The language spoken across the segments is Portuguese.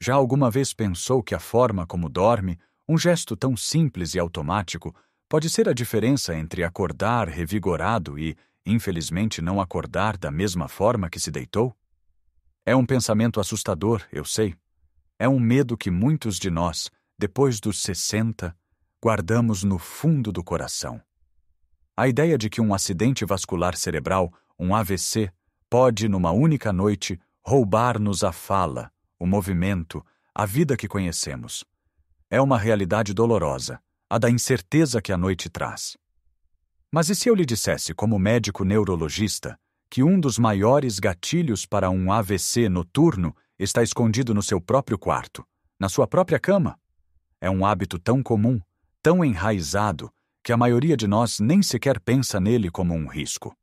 Já alguma vez pensou que a forma como dorme, um gesto tão simples e automático, pode ser a diferença entre acordar revigorado e, infelizmente, não acordar da mesma forma que se deitou? É um pensamento assustador, eu sei. É um medo que muitos de nós, depois dos 60, guardamos no fundo do coração. A ideia de que um acidente vascular cerebral, um AVC, pode, numa única noite, roubar-nos a fala, o movimento, a vida que conhecemos. É uma realidade dolorosa, a da incerteza que a noite traz. Mas e se eu lhe dissesse, como médico neurologista, que um dos maiores gatilhos para um AVC noturno está escondido no seu próprio quarto, na sua própria cama? É um hábito tão comum, tão enraizado, que a maioria de nós nem sequer pensa nele como um risco.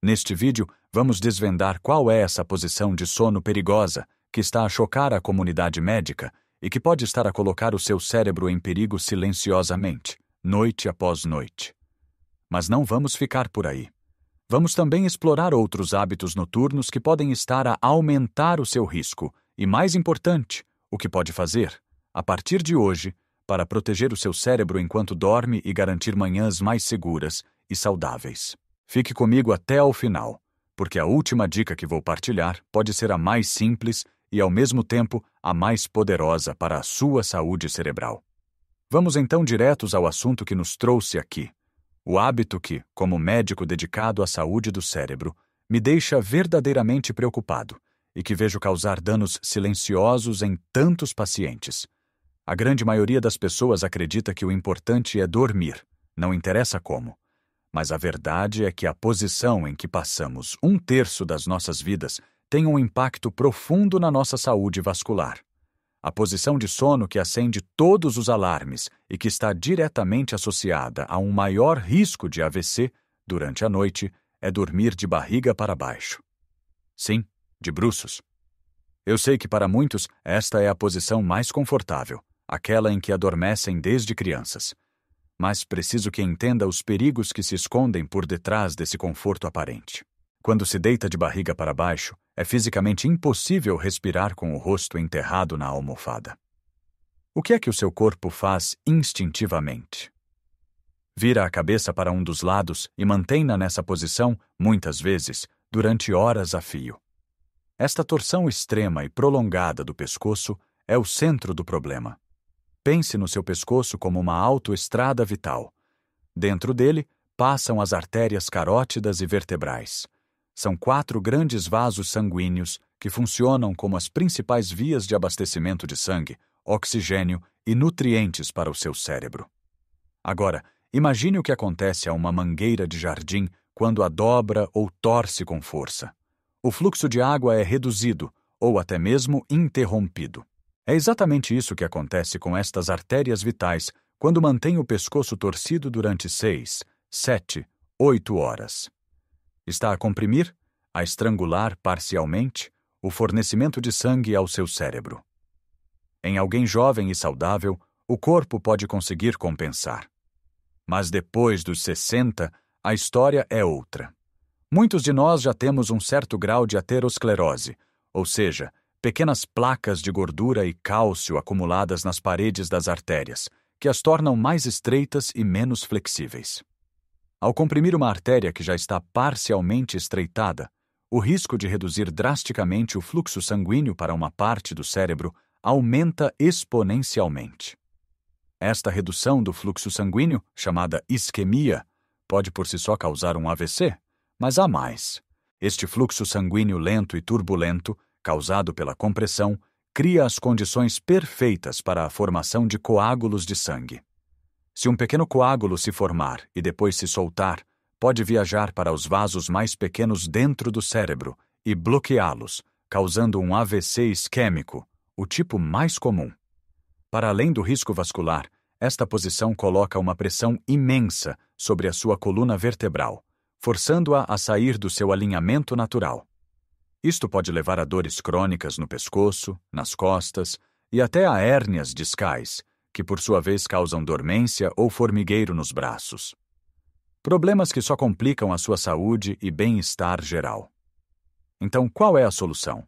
Neste vídeo, vamos desvendar qual é essa posição de sono perigosa que está a chocar a comunidade médica e que pode estar a colocar o seu cérebro em perigo silenciosamente, noite após noite. Mas não vamos ficar por aí. Vamos também explorar outros hábitos noturnos que podem estar a aumentar o seu risco e, mais importante, o que pode fazer, a partir de hoje, para proteger o seu cérebro enquanto dorme e garantir manhãs mais seguras e saudáveis. Fique comigo até ao final, porque a última dica que vou partilhar pode ser a mais simples e, ao mesmo tempo, a mais poderosa para a sua saúde cerebral. Vamos então diretos ao assunto que nos trouxe aqui. O hábito que, como médico dedicado à saúde do cérebro, me deixa verdadeiramente preocupado e que vejo causar danos silenciosos em tantos pacientes. A grande maioria das pessoas acredita que o importante é dormir, não interessa como. Mas a verdade é que a posição em que passamos 1/3 das nossas vidas tem um impacto profundo na nossa saúde vascular. A posição de sono que acende todos os alarmes e que está diretamente associada a um maior risco de AVC durante a noite é dormir de barriga para baixo. Sim, de bruços. Eu sei que para muitos esta é a posição mais confortável, aquela em que adormecem desde crianças. Mas preciso que entenda os perigos que se escondem por detrás desse conforto aparente. Quando se deita de barriga para baixo, é fisicamente impossível respirar com o rosto enterrado na almofada. O que é que o seu corpo faz instintivamente? Vira a cabeça para um dos lados e mantém-na nessa posição, muitas vezes, durante horas a fio. Esta torção extrema e prolongada do pescoço é o centro do problema. Pense no seu pescoço como uma autoestrada vital. Dentro dele, passam as artérias carótidas e vertebrais. São 4 grandes vasos sanguíneos que funcionam como as principais vias de abastecimento de sangue, oxigênio e nutrientes para o seu cérebro. Agora, imagine o que acontece a uma mangueira de jardim quando a dobra ou torce com força. O fluxo de água é reduzido ou até mesmo interrompido. É exatamente isso que acontece com estas artérias vitais quando mantém o pescoço torcido durante 6, 7, 8 horas. Está a comprimir, a estrangular parcialmente, o fornecimento de sangue ao seu cérebro. Em alguém jovem e saudável, o corpo pode conseguir compensar. Mas depois dos 60, a história é outra. Muitos de nós já temos um certo grau de aterosclerose, ou seja, pequenas placas de gordura e cálcio acumuladas nas paredes das artérias, que as tornam mais estreitas e menos flexíveis. Ao comprimir uma artéria que já está parcialmente estreitada, o risco de reduzir drasticamente o fluxo sanguíneo para uma parte do cérebro aumenta exponencialmente. Esta redução do fluxo sanguíneo, chamada isquemia, pode por si só causar um AVC, mas há mais. Este fluxo sanguíneo lento e turbulento, causado pela compressão, cria as condições perfeitas para a formação de coágulos de sangue. Se um pequeno coágulo se formar e depois se soltar, pode viajar para os vasos mais pequenos dentro do cérebro e bloqueá-los, causando um AVC isquêmico, o tipo mais comum. Para além do risco vascular, esta posição coloca uma pressão imensa sobre a sua coluna vertebral, forçando-a a sair do seu alinhamento natural. Isto pode levar a dores crônicas no pescoço, nas costas e até a hérnias discais, que por sua vez causam dormência ou formigueiro nos braços. Problemas que só complicam a sua saúde e bem-estar geral. Então, qual é a solução?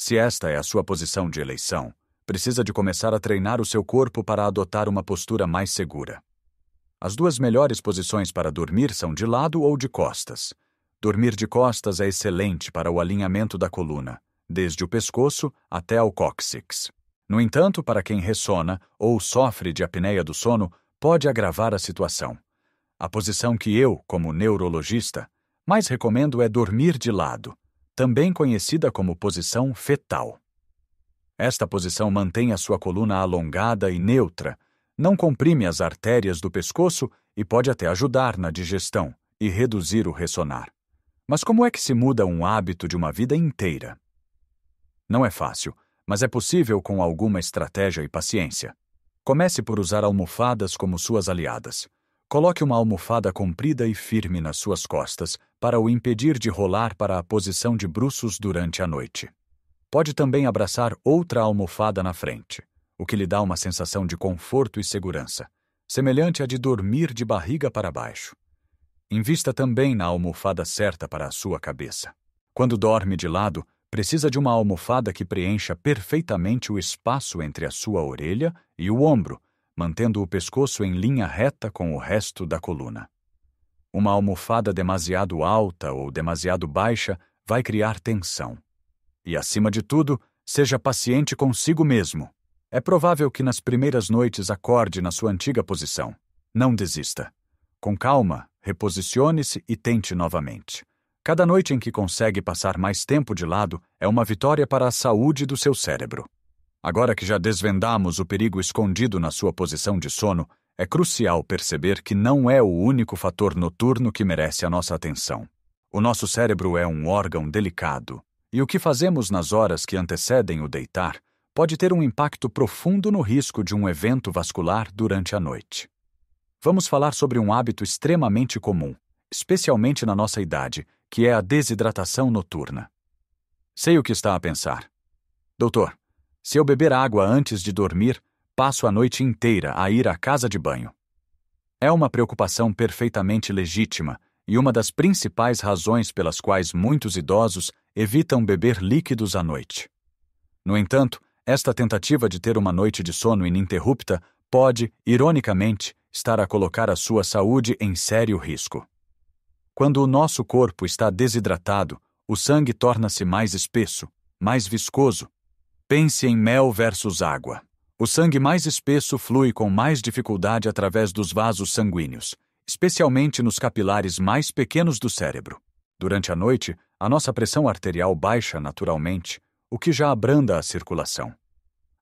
Se esta é a sua posição de eleição, precisa de começar a treinar o seu corpo para adotar uma postura mais segura. As duas melhores posições para dormir são de lado ou de costas. Dormir de costas é excelente para o alinhamento da coluna, desde o pescoço até ao cóccix. No entanto, para quem ressona ou sofre de apneia do sono, pode agravar a situação. A posição que eu, como neurologista, mais recomendo é dormir de lado, também conhecida como posição fetal. Esta posição mantém a sua coluna alongada e neutra, não comprime as artérias do pescoço e pode até ajudar na digestão e reduzir o ressonar. Mas como é que se muda um hábito de uma vida inteira? Não é fácil, mas é possível com alguma estratégia e paciência. Comece por usar almofadas como suas aliadas. Coloque uma almofada comprida e firme nas suas costas para o impedir de rolar para a posição de bruços durante a noite. Pode também abraçar outra almofada na frente, o que lhe dá uma sensação de conforto e segurança, semelhante à de dormir de barriga para baixo. Invista também na almofada certa para a sua cabeça. Quando dorme de lado, precisa de uma almofada que preencha perfeitamente o espaço entre a sua orelha e o ombro, mantendo o pescoço em linha reta com o resto da coluna. Uma almofada demasiado alta ou demasiado baixa vai criar tensão. E, acima de tudo, seja paciente consigo mesmo. É provável que nas primeiras noites acorde na sua antiga posição. Não desista. Com calma, reposicione-se e tente novamente. Cada noite em que consegue passar mais tempo de lado é uma vitória para a saúde do seu cérebro. Agora que já desvendamos o perigo escondido na sua posição de sono, é crucial perceber que não é o único fator noturno que merece a nossa atenção. O nosso cérebro é um órgão delicado, e o que fazemos nas horas que antecedem o deitar pode ter um impacto profundo no risco de um evento vascular durante a noite. Vamos falar sobre um hábito extremamente comum, especialmente na nossa idade, que é a desidratação noturna. Sei o que está a pensar. Doutor, se eu beber água antes de dormir, passo a noite inteira a ir à casa de banho. É uma preocupação perfeitamente legítima e uma das principais razões pelas quais muitos idosos evitam beber líquidos à noite. No entanto, esta tentativa de ter uma noite de sono ininterrupta pode, ironicamente, estar a colocar a sua saúde em sério risco. Quando o nosso corpo está desidratado, o sangue torna-se mais espesso, mais viscoso. Pense em mel versus água. O sangue mais espesso flui com mais dificuldade através dos vasos sanguíneos, especialmente nos capilares mais pequenos do cérebro. Durante a noite, a nossa pressão arterial baixa naturalmente, o que já abranda a circulação.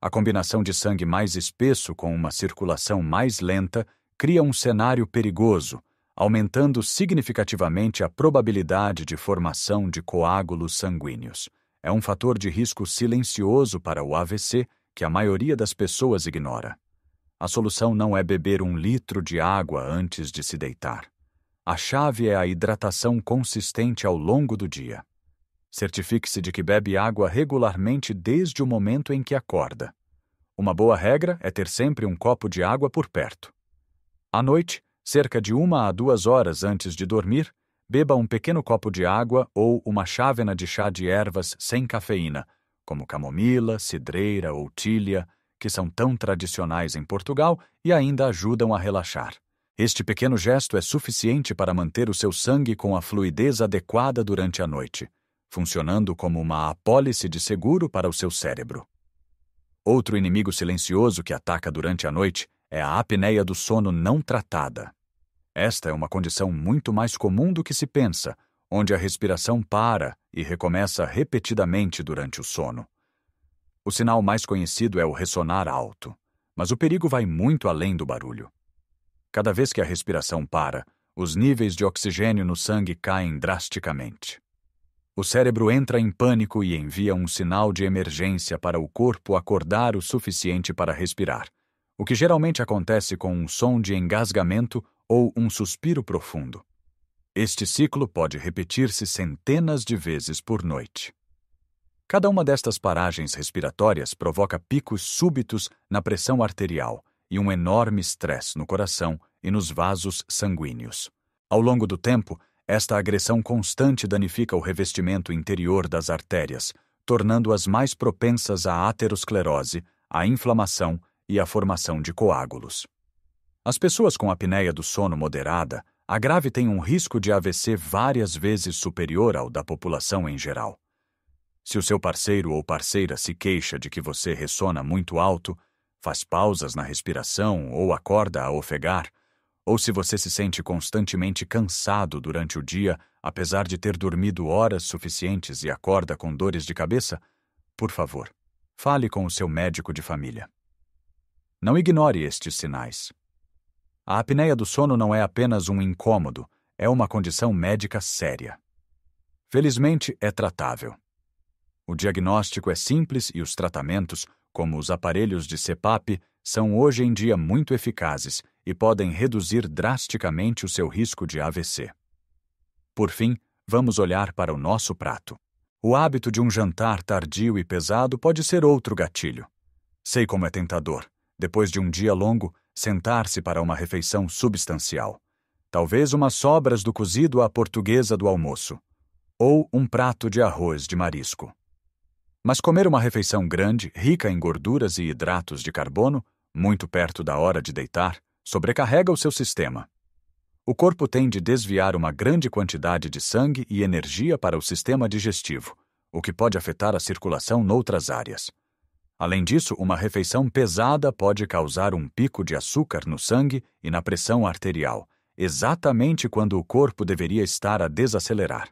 A combinação de sangue mais espesso com uma circulação mais lenta cria um cenário perigoso, aumentando significativamente a probabilidade de formação de coágulos sanguíneos. É um fator de risco silencioso para o AVC que a maioria das pessoas ignora. A solução não é beber 1 litro de água antes de se deitar. A chave é a hidratação consistente ao longo do dia. Certifique-se de que bebe água regularmente desde o momento em que acorda. Uma boa regra é ter sempre um copo de água por perto. À noite, cerca de 1 a 2 horas antes de dormir, beba um pequeno copo de água ou uma chávena de chá de ervas sem cafeína, como camomila, cidreira ou tília, que são tão tradicionais em Portugal e ainda ajudam a relaxar. Este pequeno gesto é suficiente para manter o seu sangue com a fluidez adequada durante a noite, funcionando como uma apólice de seguro para o seu cérebro. Outro inimigo silencioso que ataca durante a noite é a apneia do sono não tratada. Esta é uma condição muito mais comum do que se pensa, onde a respiração para e recomeça repetidamente durante o sono. O sinal mais conhecido é o ressonar alto, mas o perigo vai muito além do barulho. Cada vez que a respiração para, os níveis de oxigênio no sangue caem drasticamente. O cérebro entra em pânico e envia um sinal de emergência para o corpo acordar o suficiente para respirar, o que geralmente acontece com um som de engasgamento ou um suspiro profundo. Este ciclo pode repetir-se centenas de vezes por noite. Cada uma destas paragens respiratórias provoca picos súbitos na pressão arterial e um enorme estresse no coração e nos vasos sanguíneos. Ao longo do tempo, esta agressão constante danifica o revestimento interior das artérias, tornando-as mais propensas à aterosclerose, à inflamação e à formação de coágulos. As pessoas com apneia do sono moderada, a grave tem um risco de AVC várias vezes superior ao da população em geral. Se o seu parceiro ou parceira se queixa de que você ressona muito alto, faz pausas na respiração ou acorda a ofegar, ou se você se sente constantemente cansado durante o dia, apesar de ter dormido horas suficientes e acorda com dores de cabeça, por favor, fale com o seu médico de família. Não ignore estes sinais. A apneia do sono não é apenas um incômodo, é uma condição médica séria. Felizmente, é tratável. O diagnóstico é simples e os tratamentos, como os aparelhos de CPAP, são hoje em dia muito eficazes e podem reduzir drasticamente o seu risco de AVC. Por fim, vamos olhar para o nosso prato. O hábito de um jantar tardio e pesado pode ser outro gatilho. Sei como é tentador, depois de um dia longo, sentar-se para uma refeição substancial. Talvez umas sobras do cozido à portuguesa do almoço, ou um prato de arroz de marisco. Mas comer uma refeição grande, rica em gorduras e hidratos de carbono, muito perto da hora de deitar, sobrecarrega o seu sistema. O corpo tem de desviar uma grande quantidade de sangue e energia para o sistema digestivo, o que pode afetar a circulação noutras áreas. Além disso, uma refeição pesada pode causar um pico de açúcar no sangue e na pressão arterial, exatamente quando o corpo deveria estar a desacelerar.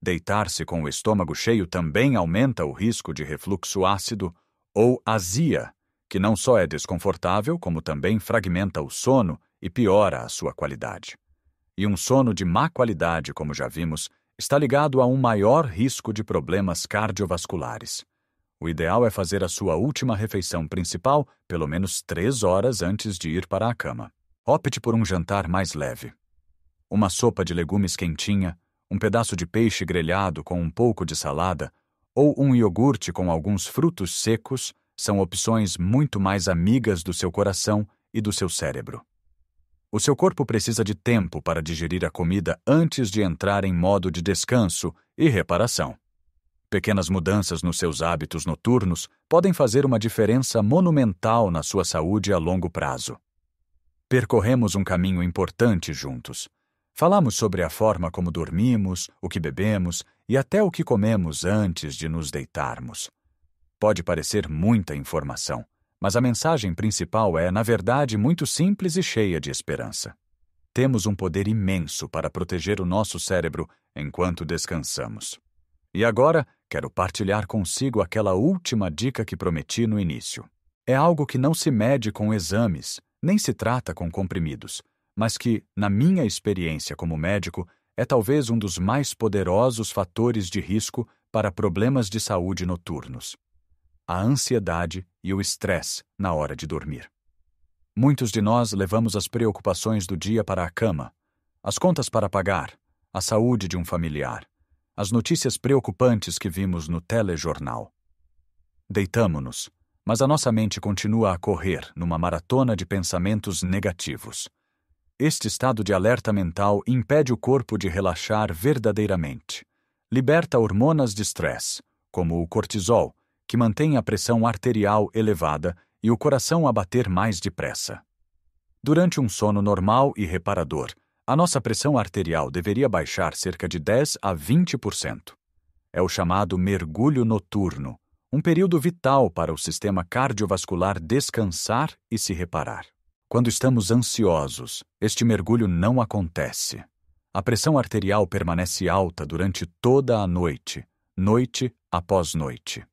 Deitar-se com o estômago cheio também aumenta o risco de refluxo ácido ou azia, que não só é desconfortável, como também fragmenta o sono e piora a sua qualidade. E um sono de má qualidade, como já vimos, está ligado a um maior risco de problemas cardiovasculares. O ideal é fazer a sua última refeição principal pelo menos 3 horas antes de ir para a cama. Opte por um jantar mais leve. Uma sopa de legumes quentinha, um pedaço de peixe grelhado com um pouco de salada ou um iogurte com alguns frutos secos são opções muito mais amigas do seu coração e do seu cérebro. O seu corpo precisa de tempo para digerir a comida antes de entrar em modo de descanso e reparação. Pequenas mudanças nos seus hábitos noturnos podem fazer uma diferença monumental na sua saúde a longo prazo. Percorremos um caminho importante juntos. Falamos sobre a forma como dormimos, o que bebemos e até o que comemos antes de nos deitarmos. Pode parecer muita informação, mas a mensagem principal é, na verdade, muito simples e cheia de esperança. Temos um poder imenso para proteger o nosso cérebro enquanto descansamos. E agora, quero partilhar consigo aquela última dica que prometi no início. É algo que não se mede com exames, nem se trata com comprimidos, mas que, na minha experiência como médico, é talvez um dos mais poderosos fatores de risco para problemas de saúde noturnos: a ansiedade e o estresse na hora de dormir. Muitos de nós levamos as preocupações do dia para a cama, as contas para pagar, a saúde de um familiar, as notícias preocupantes que vimos no telejornal. Deitamo-nos, mas a nossa mente continua a correr numa maratona de pensamentos negativos. Este estado de alerta mental impede o corpo de relaxar verdadeiramente. Liberta hormonas de estresse, como o cortisol, que mantém a pressão arterial elevada e o coração a bater mais depressa. Durante um sono normal e reparador, a nossa pressão arterial deveria baixar cerca de 10 a 20%. É o chamado mergulho noturno, um período vital para o sistema cardiovascular descansar e se reparar. Quando estamos ansiosos, este mergulho não acontece. A pressão arterial permanece alta durante toda a noite, noite após noite.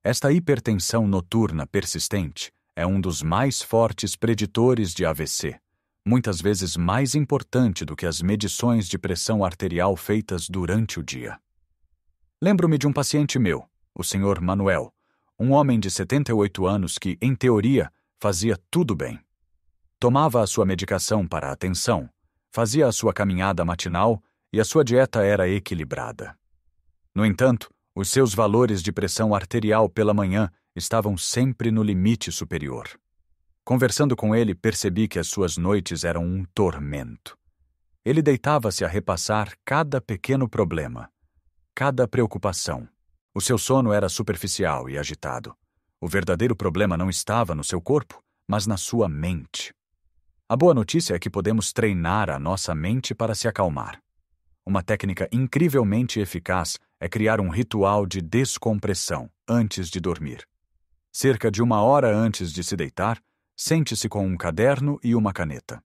Esta hipertensão noturna persistente é um dos mais fortes preditores de AVC, muitas vezes mais importante do que as medições de pressão arterial feitas durante o dia. Lembro-me de um paciente meu, o Sr. Manuel, um homem de 78 anos que, em teoria, fazia tudo bem. Tomava a sua medicação para a tensão, fazia a sua caminhada matinal e a sua dieta era equilibrada. No entanto, os seus valores de pressão arterial pela manhã estavam sempre no limite superior. Conversando com ele, percebi que as suas noites eram um tormento. Ele deitava-se a repassar cada pequeno problema, cada preocupação, O seu sono era superficial e agitado. O verdadeiro problema não estava no seu corpo, mas na sua mente. A boa notícia é que podemos treinar a nossa mente para se acalmar. Uma técnica incrivelmente eficaz é criar um ritual de descompressão antes de dormir. Cerca de 1 hora antes de se deitar, sente-se com um caderno e uma caneta.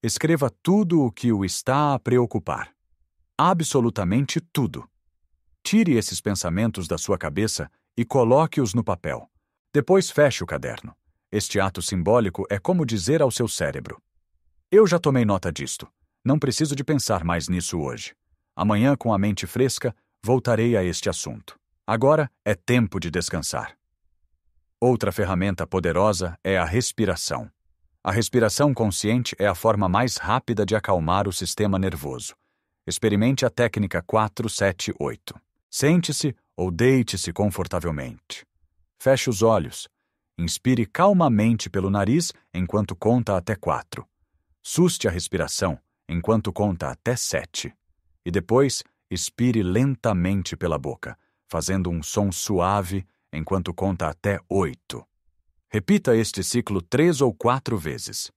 Escreva tudo o que o está a preocupar. Absolutamente tudo. Tire esses pensamentos da sua cabeça e coloque-os no papel. Depois feche o caderno. Este ato simbólico é como dizer ao seu cérebro: eu já tomei nota disto. Não preciso de pensar mais nisso hoje. Amanhã, com a mente fresca, voltarei a este assunto. Agora é tempo de descansar. Outra ferramenta poderosa é a respiração. A respiração consciente é a forma mais rápida de acalmar o sistema nervoso. Experimente a técnica 4-7-8. Sente-se ou deite-se confortavelmente. Feche os olhos. Inspire calmamente pelo nariz enquanto conta até 4. Suste a respiração enquanto conta até 7. E depois, expire lentamente pela boca, fazendo um som suave enquanto conta até 8. Repita este ciclo 3 ou 4 vezes.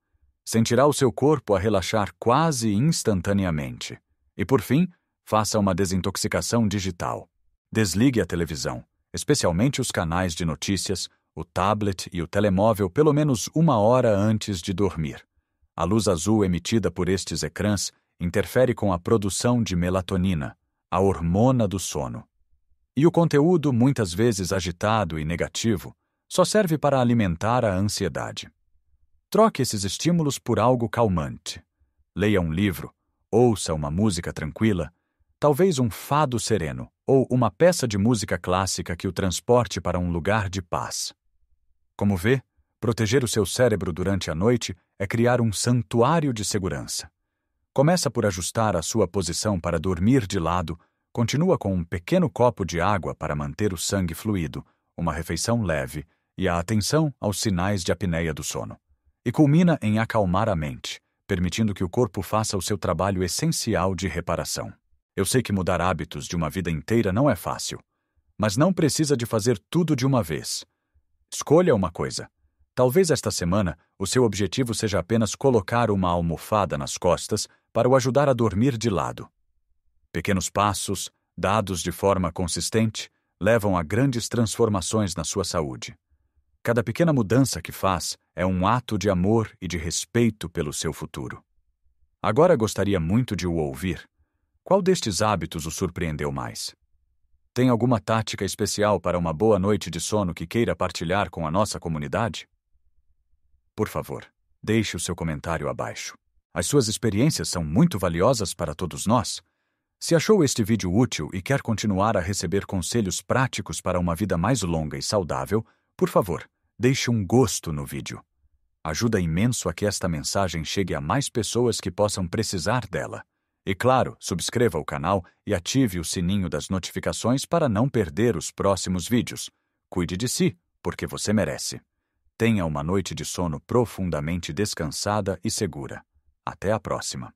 Sentirá o seu corpo a relaxar quase instantaneamente. E, por fim, faça uma desintoxicação digital. Desligue a televisão, especialmente os canais de notícias, o tablet e o telemóvel pelo menos 1 hora antes de dormir. A luz azul emitida por estes ecrãs interfere com a produção de melatonina, a hormona do sono. E o conteúdo, muitas vezes agitado e negativo, só serve para alimentar a ansiedade. Troque esses estímulos por algo calmante. Leia um livro, ouça uma música tranquila, talvez um fado sereno ou uma peça de música clássica que o transporte para um lugar de paz. Como vê, proteger o seu cérebro durante a noite é criar um santuário de segurança. Começa por ajustar a sua posição para dormir de lado, continua com um pequeno copo de água para manter o sangue fluido, uma refeição leve e a atenção aos sinais de apneia do sono. E culmina em acalmar a mente, permitindo que o corpo faça o seu trabalho essencial de reparação. Eu sei que mudar hábitos de uma vida inteira não é fácil, mas não precisa de fazer tudo de uma vez. Escolha uma coisa. Talvez esta semana o seu objetivo seja apenas colocar uma almofada nas costas para o ajudar a dormir de lado. Pequenos passos, dados de forma consistente, levam a grandes transformações na sua saúde. Cada pequena mudança que faz é um ato de amor e de respeito pelo seu futuro. Agora gostaria muito de o ouvir. Qual destes hábitos o surpreendeu mais? Tem alguma tática especial para uma boa noite de sono que queira partilhar com a nossa comunidade? Por favor, deixe o seu comentário abaixo. As suas experiências são muito valiosas para todos nós. Se achou este vídeo útil e quer continuar a receber conselhos práticos para uma vida mais longa e saudável, por favor, deixe um gosto no vídeo. Ajuda imenso a que esta mensagem chegue a mais pessoas que possam precisar dela. E claro, subscreva o canal e ative o sininho das notificações para não perder os próximos vídeos. Cuide de si, porque você merece. Tenha uma noite de sono profundamente descansada e segura. Até a próxima.